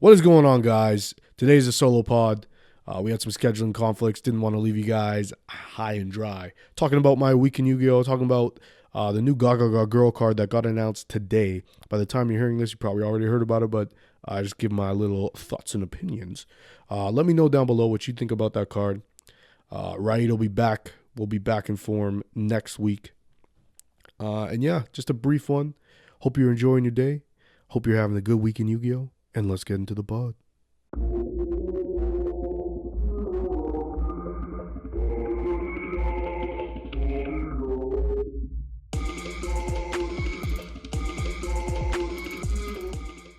What is going on, guys? Today's a solo pod. We had some scheduling conflicts. Didn't want to leave you guys high and dry. Talking about my week in Yu-Gi-Oh! Talking about the new GaGaGa girl card that got announced today. By the time you're hearing this, you probably already heard about it, but I just give my little thoughts and opinions. Let me know down below what you think about that card. Right, will be back. We'll be back in form next week. And yeah, just a brief one. Hope you're enjoying your day. Hope you're having a good week in Yu-Gi-Oh! And let's get into the pod.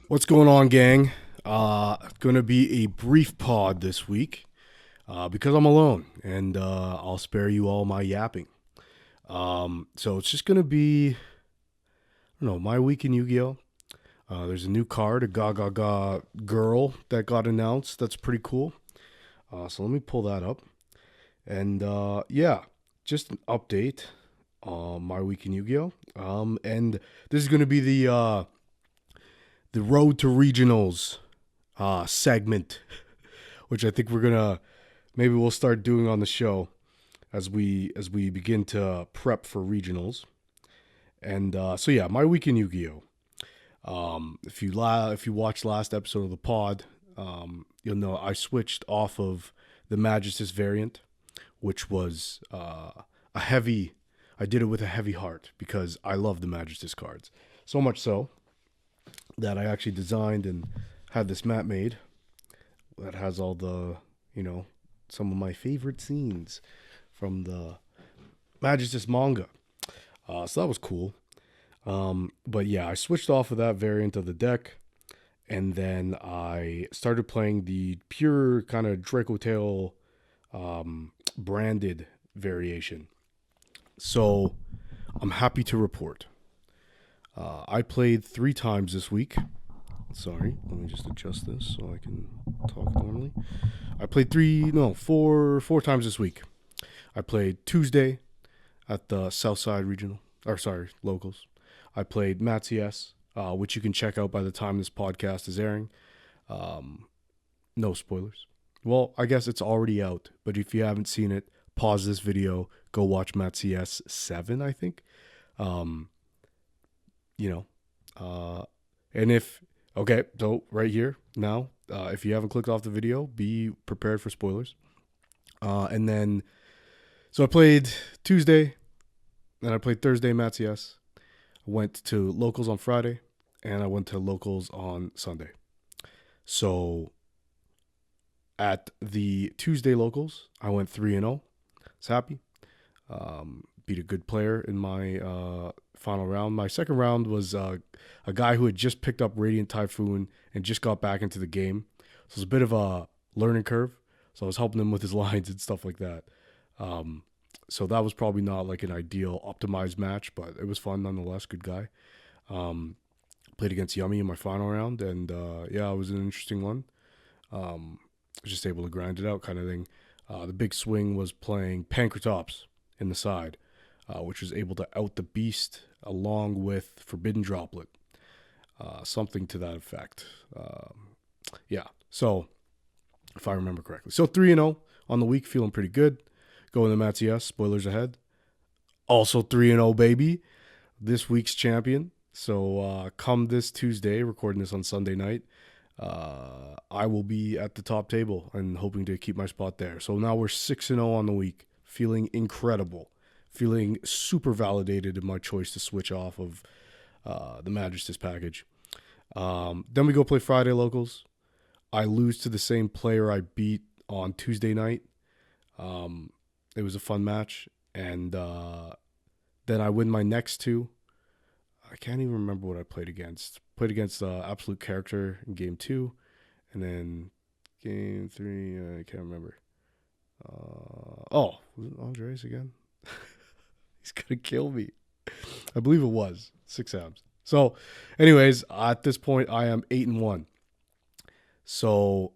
What's going on, gang? Gonna be a brief pod this week because I'm alone, and I'll spare you all my yapping. So it's just gonna be, I don't know, my week in Yu-Gi-Oh! There's a new card, a GaGaGa girl that got announced. That's pretty cool. So let me pull that up. And yeah, just an update on my week in Yu-Gi-Oh! And this is going to be the Road to Regionals segment, which I think maybe we'll start doing on the show as we begin to prep for regionals. And so yeah, my week in Yu-Gi-Oh! If you watched last episode of the pod, you'll know I switched off of the Magistus variant, which was a heavy. I did it with a heavy heart because I love the Magistus cards so much so that I actually designed and had this mat made that has all the some of my favorite scenes from the Magistus manga. So that was cool. But yeah, I switched off of that variant of the deck, and then I started playing the pure kind of Draco Tail branded variation. So I'm happy to report. I played 3 times this week. Sorry, let me just adjust this so I can talk normally. I played 4 times this week. I played Tuesday at the Southside Regional, locals. I played Matsies, which you can check out by the time this podcast is airing. No spoilers. Well, I guess it's already out, but if you haven't seen it, pause this video, go watch Matsies 7, I think. So right here now, if you haven't clicked off the video, be prepared for spoilers. And then, so I played Tuesday, then I played Thursday Matsies. Went to locals on Friday, and I went to locals on Sunday. So at the Tuesday locals, I went 3-0. I was happy. Beat a good player in my final round. My second round was a guy who had just picked up Radiant Typhoon and just got back into the game. So it was a bit of a learning curve. So I was helping him with his lines and stuff like that. So that was probably not like an ideal optimized match, but it was fun nonetheless. Good guy. Played against Yummy in my final round, and yeah, it was an interesting one. I was just able to grind it out kind of thing. The big swing was playing Pankratops in the side, which was able to out the beast along with Forbidden Droplet. Something to that effect. Yeah, so if I remember correctly. So 3-0 on the week, feeling pretty good. Going to Matsies, spoilers ahead. Also 3-0, baby. This week's champion. So come this Tuesday, recording this on Sunday night, I will be at the top table and hoping to keep my spot there. So now we're 6-0 on the week. Feeling incredible. Feeling super validated in my choice to switch off of the Magistus package. Then we go play Friday locals. I lose to the same player I beat on Tuesday night. It was a fun match, and then I win my next 2. I can't even remember what I played against. Played against Absolute Character in game 2, and then game 3, I can't remember. Was it Andres again? He's gonna kill me. I believe it was 6 abs. So, anyways, at this point, I am 8-1. So,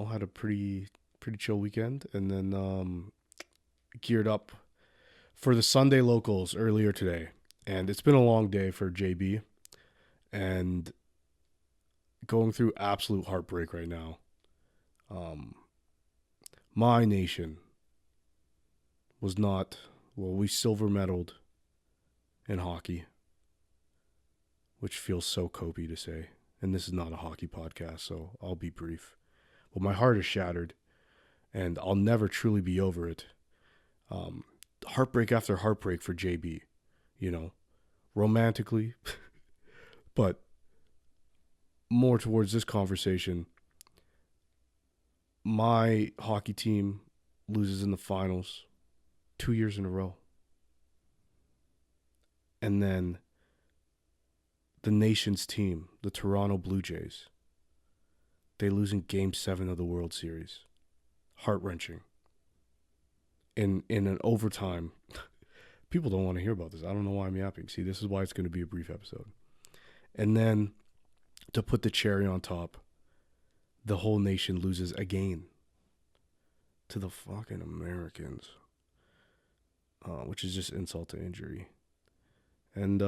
had a pretty chill weekend, and then geared up for the Sunday locals earlier today. And it's been a long day for JB, and going through absolute heartbreak right now. My nation was not, well, we silver medaled in hockey, which feels so copy to say. And this is not a hockey podcast, so I'll be brief. But my heart is shattered, and I'll never truly be over it. Heartbreak after heartbreak for JB, romantically, but more towards this conversation. My hockey team loses in the finals 2 years in a row. And then the nation's team, the Toronto Blue Jays, they lose in Game 7 of the World Series. Heart-wrenching. In an overtime. People don't want to hear about this. I don't know why I'm yapping. See, this is why it's going to be a brief episode. And then, to put the cherry on top, the whole nation loses again to the fucking Americans, which is just insult to injury. And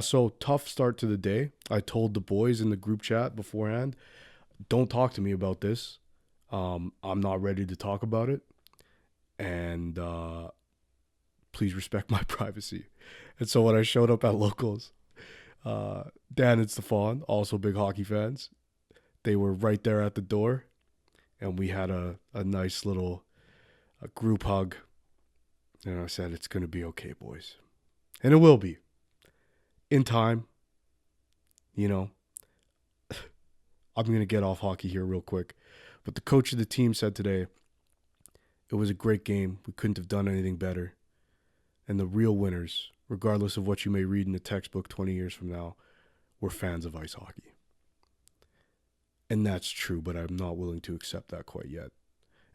so tough start to the day. I told the boys in the group chat beforehand, don't talk to me about this. I'm not ready to talk about it. And please respect my privacy. And so when I showed up at locals, Dan and Stefan, also big hockey fans, they were right there at the door. And we had a nice little group hug. And I said, it's going to be okay, boys. And it will be. In time. I'm going to get off hockey here real quick. But the coach of the team said today, it was a great game. We couldn't have done anything better. And the real winners, regardless of what you may read in the textbook 20 years from now, were fans of ice hockey. And that's true, but I'm not willing to accept that quite yet.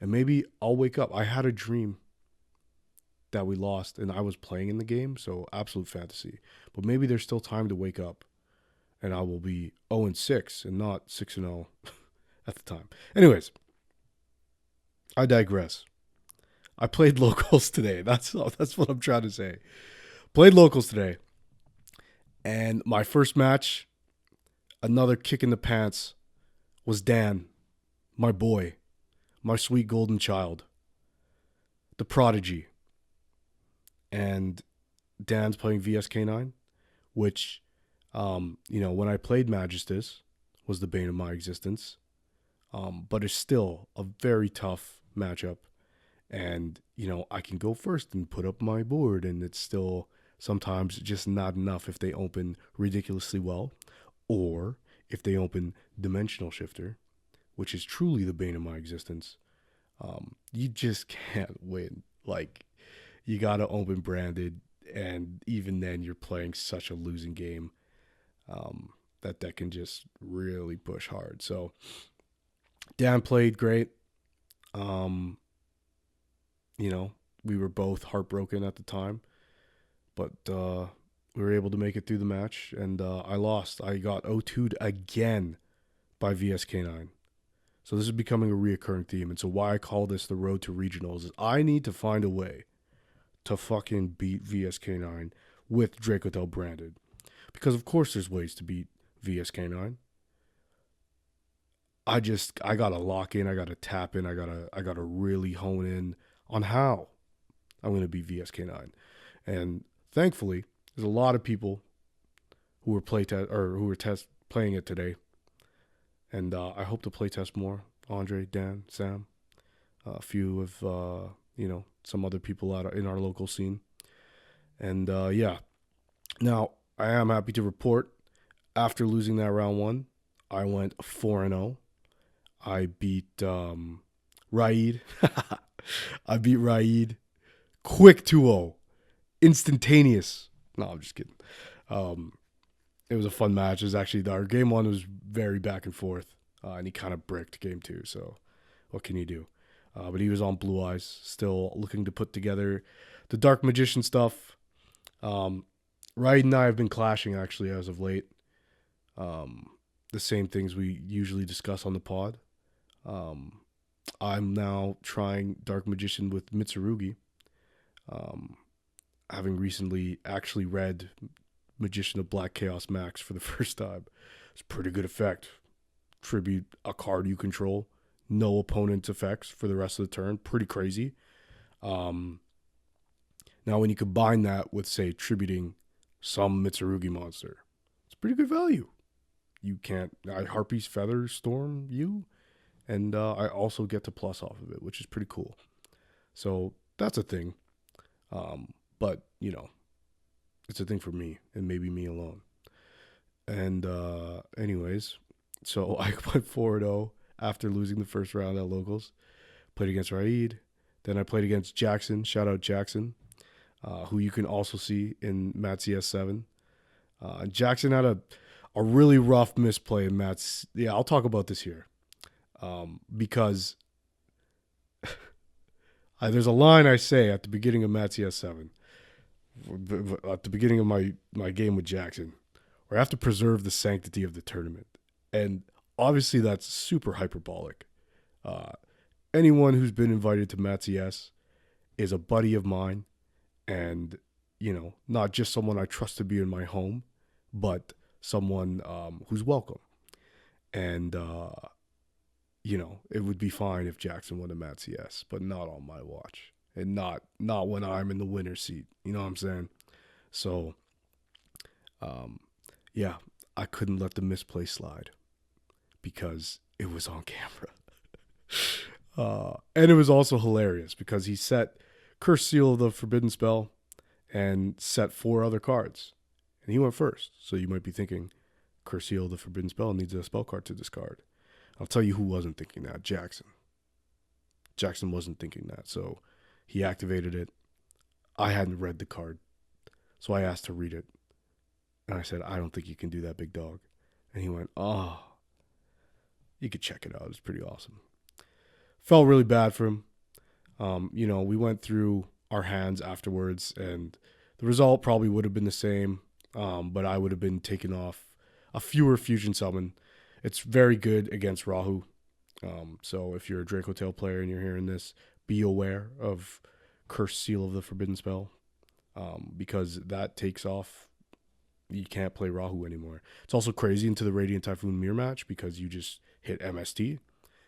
And maybe I'll wake up. I had a dream that we lost, and I was playing in the game, so absolute fantasy. But maybe there's still time to wake up, and I will be 0-6 and not 6-0 at the time. Anyways, I digress. I played locals today. That's what I'm trying to say. Played locals today. And my first match, another kick in the pants, was Dan, my boy, my sweet golden child, the prodigy. And Dan's playing VSK9, which, when I played Magistus, was the bane of my existence. But it's still a very tough matchup. And, I can go first and put up my board, and it's still sometimes just not enough if they open ridiculously well, or if they open Dimensional Shifter, which is truly the bane of my existence. You just can't win. Like, you got to open Branded, and even then you're playing such a losing game that can just really push hard. So, Dan played great. We were both heartbroken at the time, but we were able to make it through the match, and I lost. I got 0-2'd again by VSK9. So this is becoming a reoccurring theme, and so why I call this the road to regionals is I need to find a way to fucking beat VSK9 with Dracotel Branded. Because of course there's ways to beat VSK9. I gotta lock in, I gotta tap in, I gotta really hone in on how I'm gonna beat VSK9. And thankfully, there's a lot of people who were playing it today. And I hope to play test more. Andre, Dan, Sam, a few of some other people out in our local scene. And now I am happy to report after losing that round one, I went 4-0. I beat Raid. I beat Raid. Quick 2-0. Instantaneous. No, I'm just kidding. It was a fun match. It was actually, our game one was very back and forth. And he kind of bricked game two. So what can you do? But he was on Blue Eyes, still looking to put together the Dark Magician stuff. Raid and I have been clashing, actually, as of late. The same things we usually discuss on the pod. I'm now trying Dark Magician with Mitsurugi. Having recently actually read Magician of Black Chaos Max for the first time. It's a pretty good effect. tribute a card you control, no opponent's effects for the rest of the turn. Pretty crazy. Um, Now, when you combine that with, say, tributing some Mitsurugi monster, it's pretty good value. You can't. I Harpy's Feather Storm you, and I also get to plus off of it, which is pretty cool. So that's a thing. But, it's a thing for me and maybe me alone. And, anyways, so I went 4-0 after losing the first round at locals. Played against Raid. Then I played against Jackson. Shout out Jackson. Who you can also see in Mat CS7. Jackson had a really rough misplay in Mat's. Yeah, I'll talk about this here. Because there's a line I say at the beginning of Mat CS7, at the beginning of my game with Jackson, where I have to preserve the sanctity of the tournament. And obviously that's super hyperbolic. Anyone who's been invited to Mat CS is a buddy of mine. And, not just someone I trust to be in my home, but someone who's welcome. And, it would be fine if Jackson won a Mat CS, but not on my watch. And not when I'm in the winner's seat. You know what I'm saying? So, yeah, I couldn't let the misplay slide because it was on camera. And it was also hilarious because he set Curse Seal of the Forbidden Spell and set 4 other cards. And he went first. So you might be thinking, Curse Seal of the Forbidden Spell needs a spell card to discard. I'll tell you who wasn't thinking that. Jackson. Jackson wasn't thinking that. So he activated it. I hadn't read the card. So I asked to read it. And I said, I don't think you can do that, big dog. And he went, oh, you could check it out. It's pretty awesome. Felt really bad for him. We went through our hands afterwards, and the result probably would have been the same, but I would have been taking off a fewer fusion summon. It's very good against Rahu. So if you're a Draco Tail player and you're hearing this, be aware of Curse Seal of the Forbidden Spell, because that takes off. You can't play Rahu anymore. It's also crazy into the Radiant Typhoon mirror match because you just hit MST,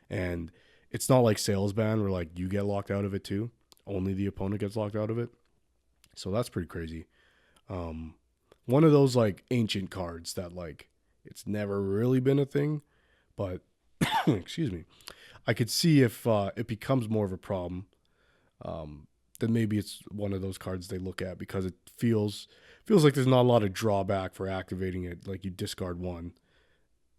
and it's not like Salesban where like you get locked out of it too. Only the opponent gets locked out of it. So that's pretty crazy. One of those like ancient cards that like it's never really been a thing, but excuse me, I could see if it becomes more of a problem, then maybe it's one of those cards they look at because it feels like there's not a lot of drawback for activating it. Like you discard one,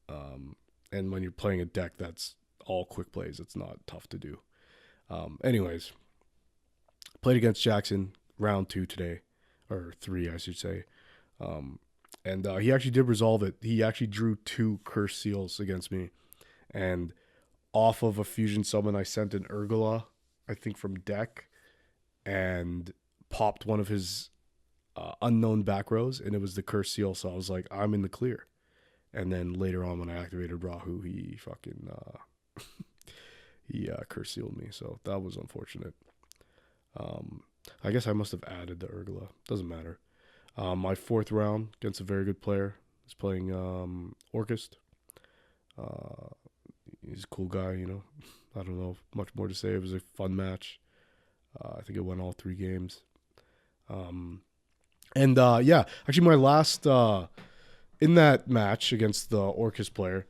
and when you're playing a deck that's all quick plays, it's not tough to do. Anyways, played against Jackson round 2 today, or 3 I should say, and he actually did resolve it. He actually drew 2 Curse Seals against me, and off of a fusion summon I sent an Urgula, I think from deck, and popped one of his unknown back rows, and it was the Curse Seal. So I was like, I'm in the clear. And then later on when I activated Rahu, he fucking he Curse Sealed me. So that was unfortunate. I guess I must have added the Urgula. Doesn't matter. My 4th round against a very good player. He's playing Orchist. He's a cool guy, I don't know much more to say. It was a fun match. I think it went all 3 games. Yeah, actually my last in that match against the Orcus player,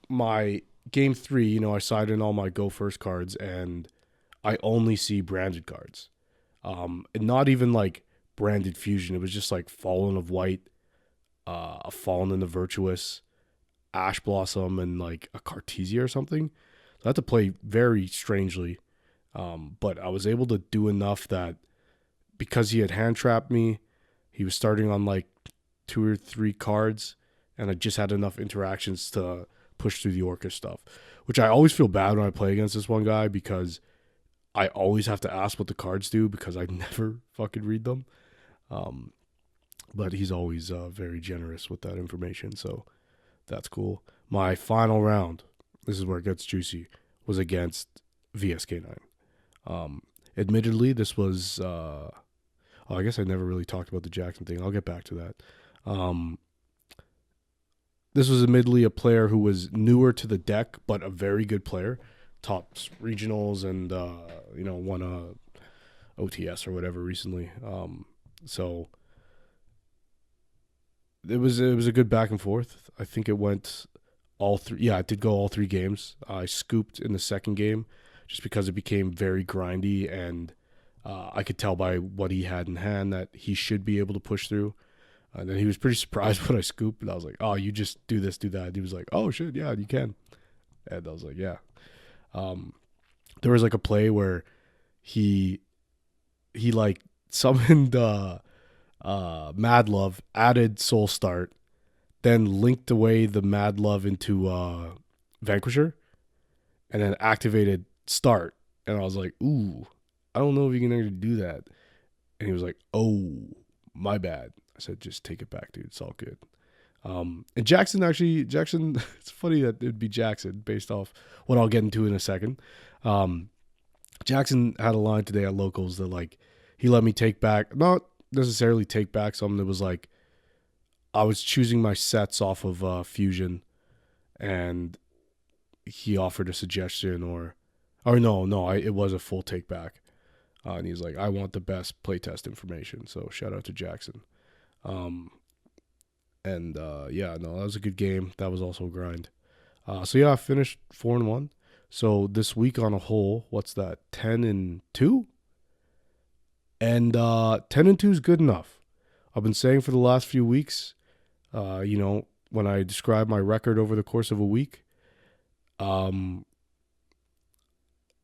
my game 3, I side in all my go first cards and I only see branded cards. And not even like branded fusion. It was just like Fallen of White, a Fallen in the Virtuous, Ash Blossom, and like a Cartesia or something. So I had to play very strangely. But I was able to do enough that because he had hand trapped me, he was starting on like 2 or 3 cards, and I just had enough interactions to push through the Orca stuff, which I always feel bad when I play against this one guy because I always have to ask what the cards do because I never fucking read them. But he's always very generous with that information, so that's cool. My final round, this is where it gets juicy, was against VSK9. Admittedly, this was... I guess I never really talked about the Jackson thing. I'll get back to that. this was admittedly a player who was newer to the deck, but a very good player, tops regionals and won a OTS or whatever recently. So it was a good back and forth. I think it went all three. Yeah, it did go all 3 games. I scooped in the second game just because it became very grindy, and I could tell by what he had in hand that he should be able to push through. And then he was pretty surprised when I scooped, and I was like, "Oh, you just do this, do that." And he was like, "Oh shit, yeah, you can." And I was like, "Yeah." Um, there was like a play where he like summoned Mad Love, added Soul Start, then linked away the Mad Love into Vanquisher, and then activated Start. And I was like, "Ooh, I don't know if you can actually do that." And he was like, "Oh, my bad." I said, "Just take it back, dude. It's all good." And Jackson, it's funny that it'd be Jackson based off what I'll get into in a second. Jackson had a line today at locals that like he let me take back, not necessarily take back something that was like I was choosing my sets off of Fusion, and he offered a suggestion or no, it was a full take back, and he's like, I want the best playtest information. So shout out to Jackson. Um, and yeah, no, that was a good game. That was also a grind. So yeah, I finished 4-1. So this week on a whole, what's that? 10-2, and 10-2 is good enough. I've been saying for the last few weeks, when I describe my record over the course of a week, no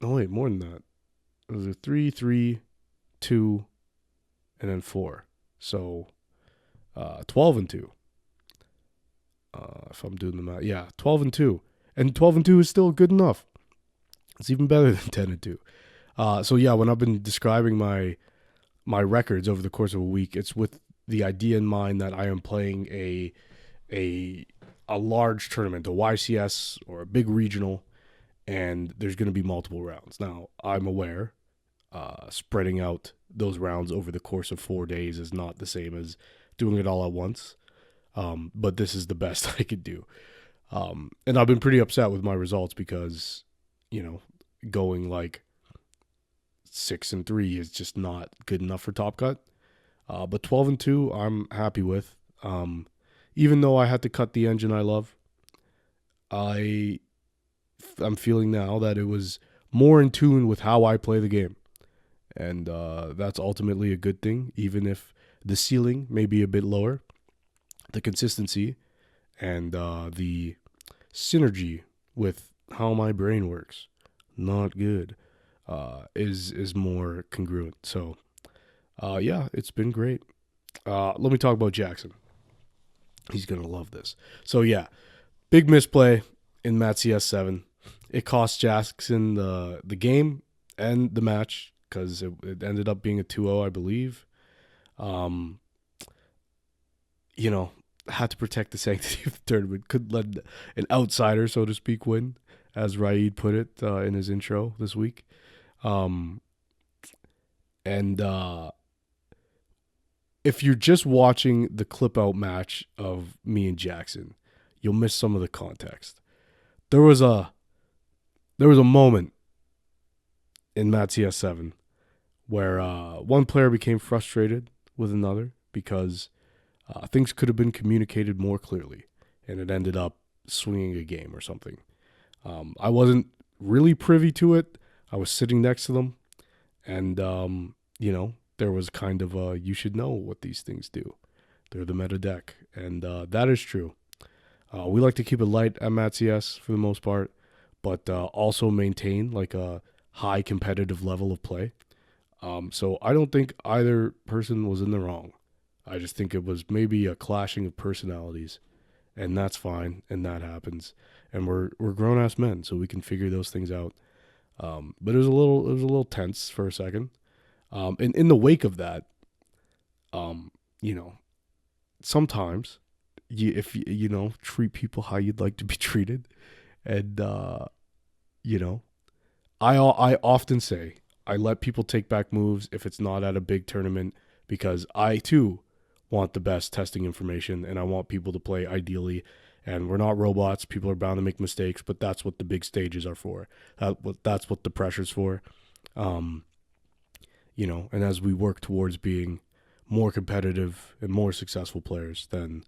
wait, more than that. It was a 3, 2, and then 4. So 12-2. If I'm doing the math, yeah, 12-2, and 12-2 is still good enough. It's even better than 10-2. So yeah, when I've been describing my records over the course of a week, it's with the idea in mind that I am playing a large tournament, a YCS or a big regional, and there's going to be multiple rounds. Now, I'm aware spreading out those rounds over the course of 4 days is not the same as doing it all at once, but this is the best I could do. And I've been pretty upset with my results because, going like 6-3 is just not good enough for Top Cut. But 12-2, I'm happy with. Even though I had to cut the engine I love, I'm feeling now that it was more in tune with how I play the game, and that's ultimately a good thing. Even if the ceiling may be a bit lower, the consistency and the synergy with how my brain works, not good, is more congruent. So yeah, it's been great. Let me talk about Jackson. He's going to love this. So yeah, big misplay in Mat CS7. It cost Jackson the game and the match because it ended up being a 2-0, I believe. Had to protect the sanctity of the tournament. Couldn't let an outsider, so to speak, win, as Raid put it in his intro this week. And if you're just watching the clip out match of me and Jackson, you'll miss some of the context. There was a moment in Mat CS7 where one player became frustrated with another because things could have been communicated more clearly, and it ended up swinging a game or something. I wasn't really privy to it. I was sitting next to them, and there was kind of a, you should know what these things do. They're the meta deck, and that is true. We like to keep it light at Mat CS for the most part, but also maintain like a high competitive level of play. So I don't think either person was in the wrong. I just think it was maybe a clashing of personalities, and that's fine, and that happens. And we're grown ass men, so we can figure those things out. But it was a little tense for a second. And in the wake of that, sometimes if you treat people how you'd like to be treated, and I often say I let people take back moves if it's not at a big tournament because I too want the best testing information and I want people to play ideally And we're not robots. People are bound to make mistakes, but that's what the big stages are for. That's what the pressure's for. Um, and as we work towards being more competitive and more successful players, then,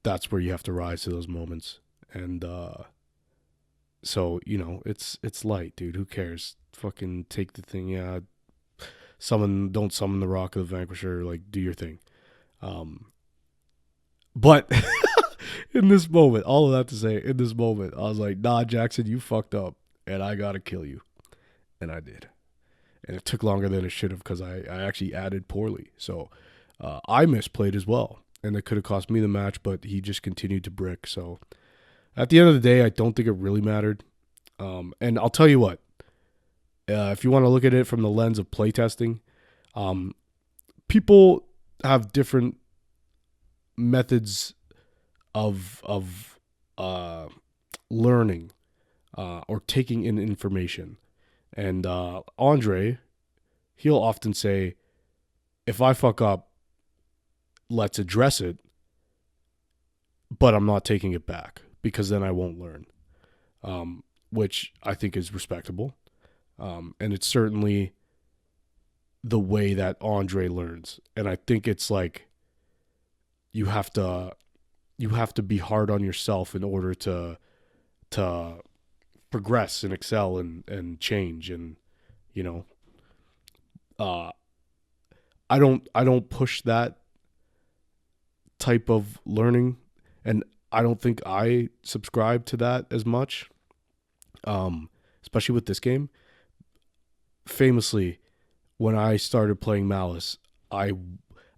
that's where you have to rise to those moments. And so, it's light, dude. Who cares? Fucking take the thing. Yeah, don't summon the Rock of the Vanquisher. Like, do your thing. But in this moment, all of that to say, in this moment, I was like, nah, Jackson, you fucked up, and I gotta kill you. And I did. And it took longer than it should have because I actually added poorly. So I misplayed as well. And it could have cost me the match, but he just continued to brick. So at the end of the day, I don't think it really mattered. And I'll tell you what, if you want to look at it from the lens of playtesting, people have different methods of learning or taking in information. And Andre, he'll often say, if I fuck up, let's address it, but I'm not taking it back because then I won't learn, which I think is respectable. And it's certainly the way that Andre learns. And I think it's like you have to be hard on yourself in order to progress and excel and change. And I don't push that type of learning, and I don't think I subscribe to that as much, especially with this game. Famously, when I started playing Malice, I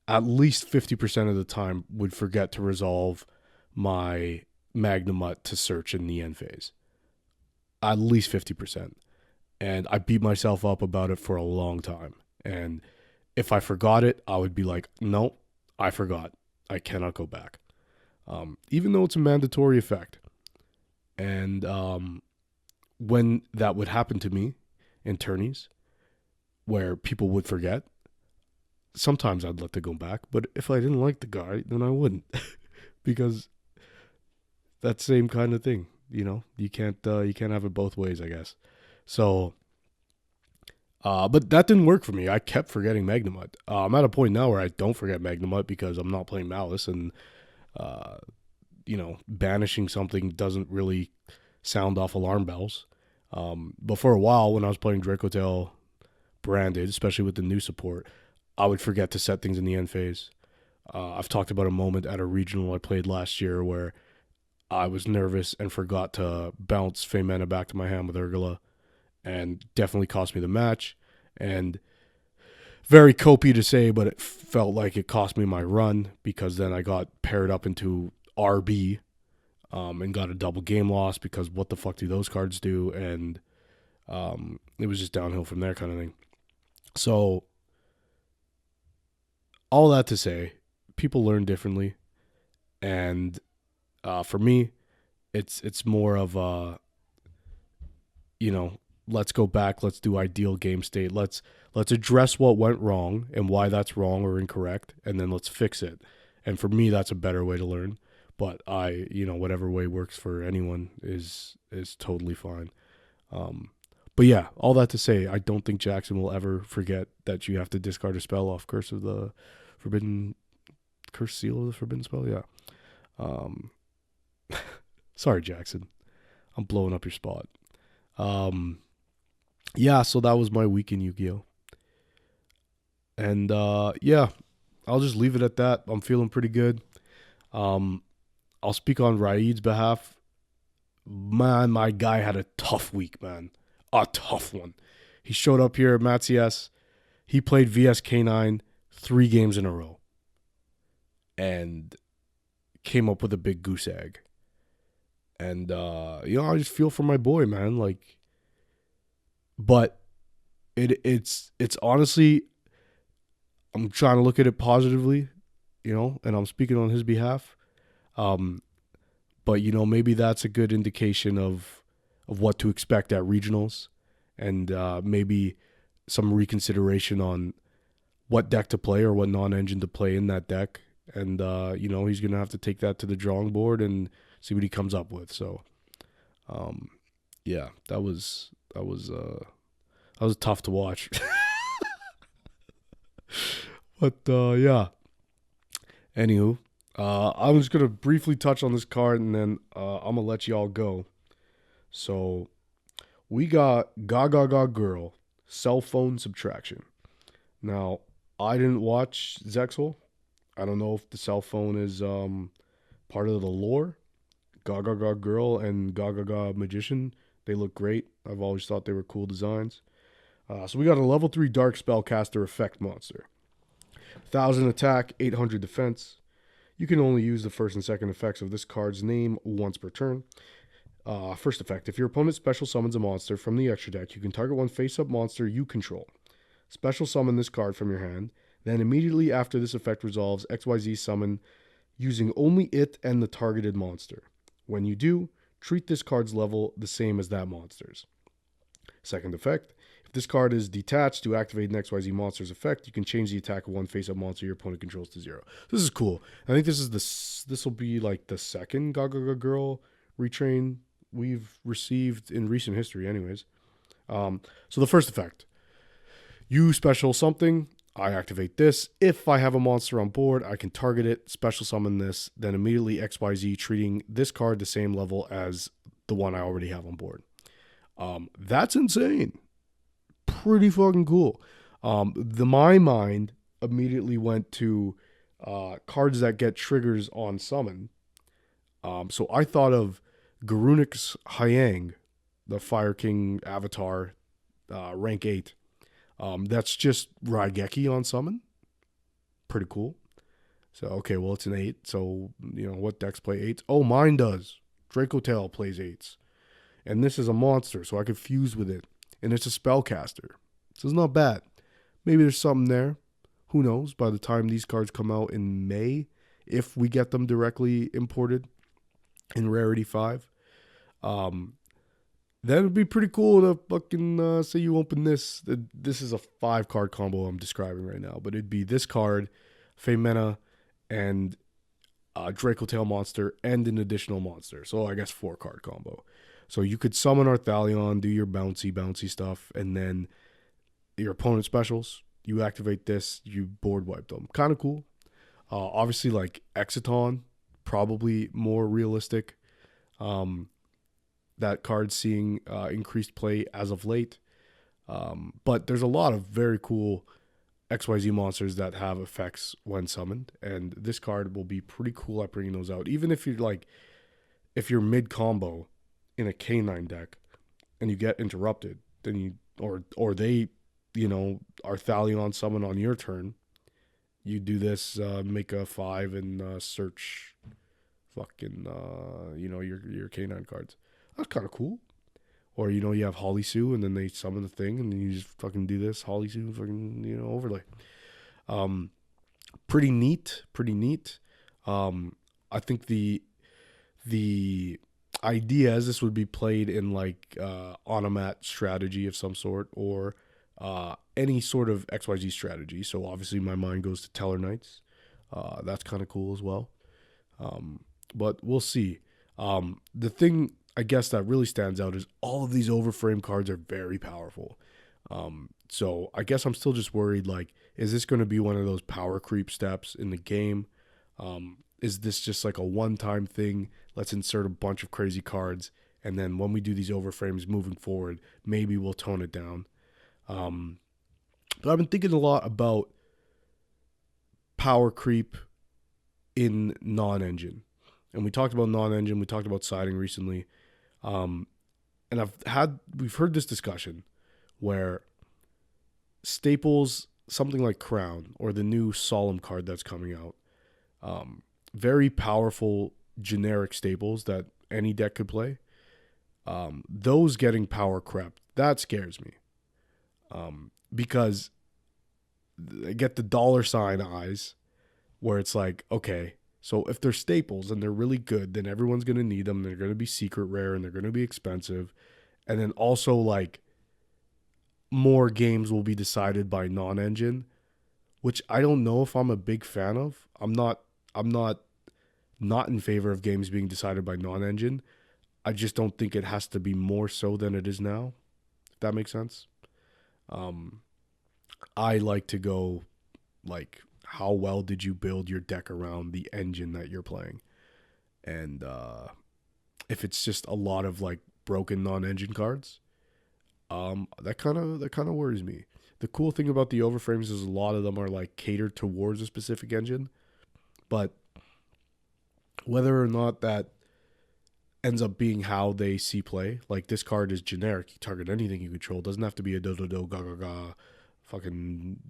at least 50% of the time would forget to resolve my Magnamut to search in the end phase. At least 50%. And I beat myself up about it for a long time. And if I forgot it, I would be like, no, I forgot. I cannot go back. Even though it's a mandatory effect. And when that would happen to me in tourneys, where people would forget, sometimes I'd let them go back. But if I didn't like the guy, then I wouldn't. Because that same kind of thing, you can't have it both ways, I guess. So, but that didn't work for me. I kept forgetting Magnamut. I'm at a point now where I don't forget Magnamut because I'm not playing Malice, and banishing something doesn't really sound off alarm bells. But for a while, when I was playing Dracotail branded, especially with the new support, I would forget to set things in the end phase. I've talked about a moment at a regional I played last year where I was nervous and forgot to bounce Feymena back to my hand with Urgula, and definitely cost me the match. And very copy to say, but it felt like it cost me my run because then I got paired up into RB and got a double game loss because what the fuck do those cards do? And it was just downhill from there kind of thing. So all that to say, people learn differently. And for me, it's more of a, let's go back, let's do ideal game state, let's address what went wrong and why that's wrong or incorrect, and then let's fix it. And for me, that's a better way to learn. But whatever way works for anyone is totally fine. But yeah, all that to say, I don't think Jackson will ever forget that you have to discard a spell off Curse Seal of the Forbidden Spell. Yeah. Sorry, Jackson. I'm blowing up your spot. Yeah, so that was my week in Yu-Gi-Oh! And yeah, I'll just leave it at that. I'm feeling pretty good. I'll speak on Raid's behalf. Man, my guy had a tough week, man. A tough one. He showed up here at Matsias. He played VSK9 3 games in a row. And came up with a big goose egg. And, I just feel for my boy, man. Like, but it's honestly, I'm trying to look at it positively, and I'm speaking on his behalf. But, maybe that's a good indication of what to expect at regionals, and maybe some reconsideration on what deck to play or what non-engine to play in that deck, and he's gonna have to take that to the drawing board and see what he comes up with. So, yeah, that was tough to watch. But yeah. Anywho, I'm just gonna briefly touch on this card, and then I'm gonna let y'all go. So we got GaGaGa Girl, Cell Phone Subtraction. Now, I didn't watch Zexal. I don't know if the cell phone is part of the lore. GaGaGa Girl and GaGaGa Magician, they look great. I've always thought they were cool designs. So we got a level 3 Dark Spellcaster effect monster. 1,000 attack, 800 defense. You can only use the first and second effects of this card's name once per turn. First effect, if your opponent special summons a monster from the extra deck, you can target one face-up monster you control. Special summon this card from your hand. Then immediately after this effect resolves, XYZ summon using only it and the targeted monster. When you do, treat this card's level the same as that monster's. Second effect, if this card is detached to activate an XYZ monster's effect, you can change the attack of one face-up monster your opponent controls to 0. This is cool. I think this will be like the second GaGaGa Girl retrain we've received in recent history anyways. So the first effect, you special something, I activate this. If I have a monster on board, I can target it, special summon this, then immediately XYZ, treating this card the same level as the one I already have on board. That's insane. Pretty fucking cool. My mind immediately went to cards that get triggers on summon. So I thought of Garunik's Hyang, the Fire King avatar, rank 8. That's just Raigeki on summon. Pretty cool. So, okay, well, it's an 8. So, what decks play 8s? Oh, mine does. Draco Tail plays 8s. And this is a monster, so I could fuse with it. And it's a spellcaster. So it's not bad. Maybe there's something there. Who knows? By the time these cards come out in May, if we get them directly imported in Rarity 5, that would be pretty cool to fucking say you open this. This is a 5-card combo I'm describing right now, but it'd be this card, Femena, and Draco Tail monster, and an additional monster. So I guess 4-card combo. So you could summon Arthalion, do your bouncy stuff, and then your opponent specials. You activate this, you board wipe them. Kind of cool. Obviously, like Exiton, probably more realistic. That card seeing increased play as of late. But there's a lot of very cool XYZ monsters that have effects when summoned, and this card will be pretty cool at bringing those out. Even if you're mid combo in a K9 deck and you get interrupted, then or they, Arthalion summon on your turn, you do this, make a 5 and search fucking your K9 cards. That's kind of cool. Or, you have Holly Sue and then they summon the thing and then you just fucking do this Holly Sue fucking, overlay. Pretty neat. I think the idea is this would be played in like Onomat strategy of some sort, or any sort of XYZ strategy. So obviously my mind goes to Teller Knights. That's kind of cool as well. But we'll see. The thing I guess that really stands out is all of these overframe cards are very powerful. So I guess I'm still just worried, like, is this going to be one of those power creep steps in the game? Is this just like a one-time thing? Let's insert a bunch of crazy cards, and then when we do these overframes moving forward, maybe we'll tone it down. But I've been thinking a lot about power creep in non-engine. And we talked about non-engine, we talked about siding recently. And we've heard this discussion where staples, something like Crown or the new Solemn card that's coming out, very powerful generic staples that any deck could play. Those getting power crept, that scares me. Because I get the $ eyes where it's like, okay, so if they're staples and they're really good, then everyone's going to need them. They're going to be secret rare and they're going to be expensive. And then also, like, more games will be decided by non-engine, which I don't know if I'm a big fan of. I'm not in favor of games being decided by non-engine. I just don't think it has to be more so than it is now. If that makes sense. Um, I like to go like, how well did you build your deck around the engine that you're playing? And if it's just a lot of like broken non-engine cards, that kind of worries me. The cool thing about the overframes is a lot of them are like catered towards a specific engine, but whether or not that ends up being how they see play, like this card is generic. You target anything you control. Doesn't have to be a do do do GaGaGa, fucking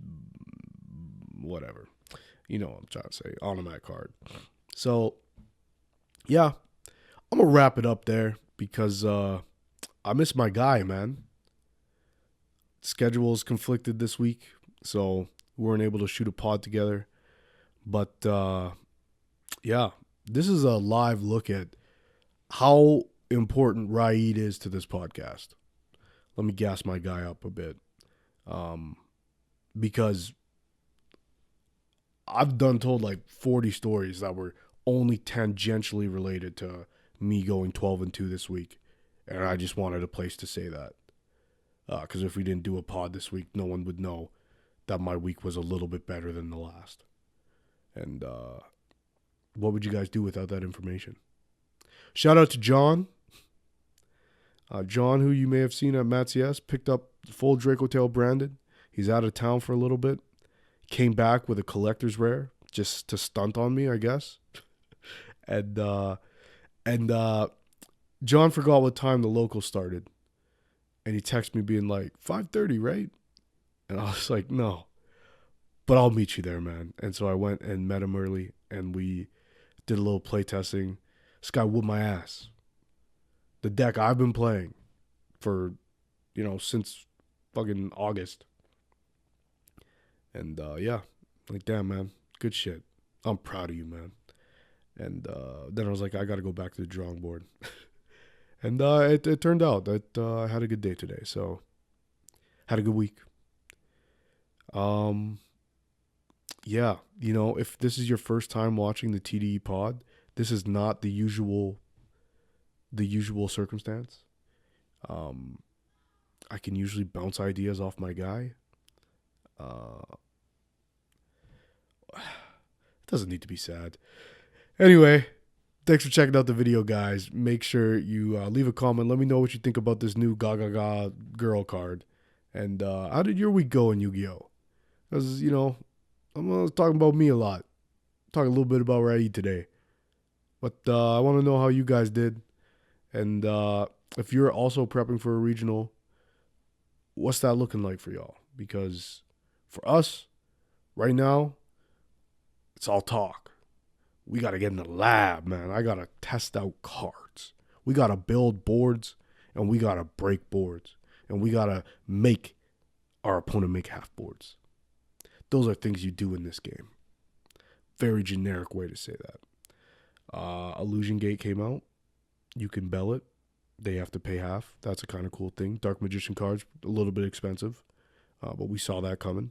whatever. You know what I'm trying to say. Automatic card. So yeah, I'm gonna wrap it up there because I miss my guy, man. Schedules conflicted this week, so we weren't able to shoot a pod together. But yeah, this is a live look at how important Raid is to this podcast. Let me gas my guy up a bit, because I've done told like 40 stories that were only tangentially related to me going 12-2 this week, and I just wanted a place to say that. Because if we didn't do a pod this week, no one would know that my week was a little bit better than the last. And what would you guys do without that information? Shout out to John. John, who you may have seen at Matt's Yes, picked up full Draco Tail branded. He's out of town for a little bit. Came back with a collector's rare just to stunt on me, I guess. and John forgot what time the local started. And he texted me being like, 5:30, right? And I was like, no. But I'll meet you there, man. And so I went and met him early, and we did a little play testing. This guy whooped my ass. The deck I've been playing for, since fucking August. And yeah, like, damn, man. Good shit. I'm proud of you, man. And then I was like, I got to go back to the drawing board. And it turned out that I had a good day today. So, had a good week. Yeah, if this is your first time watching the TDE pod, this is not the usual circumstance. I can usually bounce ideas off my guy. It doesn't need to be sad. Anyway, thanks for checking out the video, guys. Make sure you leave a comment. Let me know what you think about this new GaGaGa girl card. And how did your week go in Yu-Gi-Oh? Because, I'm talking about me a lot. Talk a little bit about where I eat today. But I want to know how you guys did. And if you're also prepping for a regional, what's that looking like for y'all? Because for us, right now, it's all talk. We got to get in the lab, man. I got to test out cards. We got to build boards, and we got to break boards. And we got to make our opponent make half boards. Those are things you do in this game. Very generic way to say that. Illusion Gate came out. You can bell it. They have to pay half. That's a kind of cool thing. Dark Magician cards, a little bit expensive. But we saw that coming.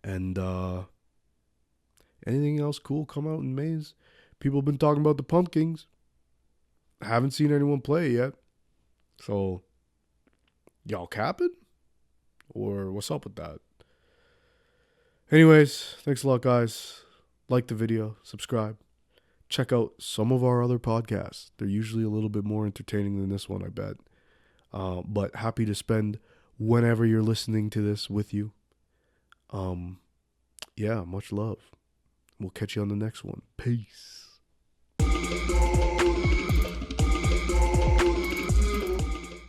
And anything else cool come out in Maze? People have been talking about the Pumpkins. Haven't seen anyone play it yet. So, y'all capping? Or what's up with that? Anyways, thanks a lot, guys. Like the video, subscribe. Check out some of our other podcasts. They're usually a little bit more entertaining than this one, I bet. But happy to spend whenever you're listening to this with you. Yeah, much love. We'll catch you on the next one. Peace.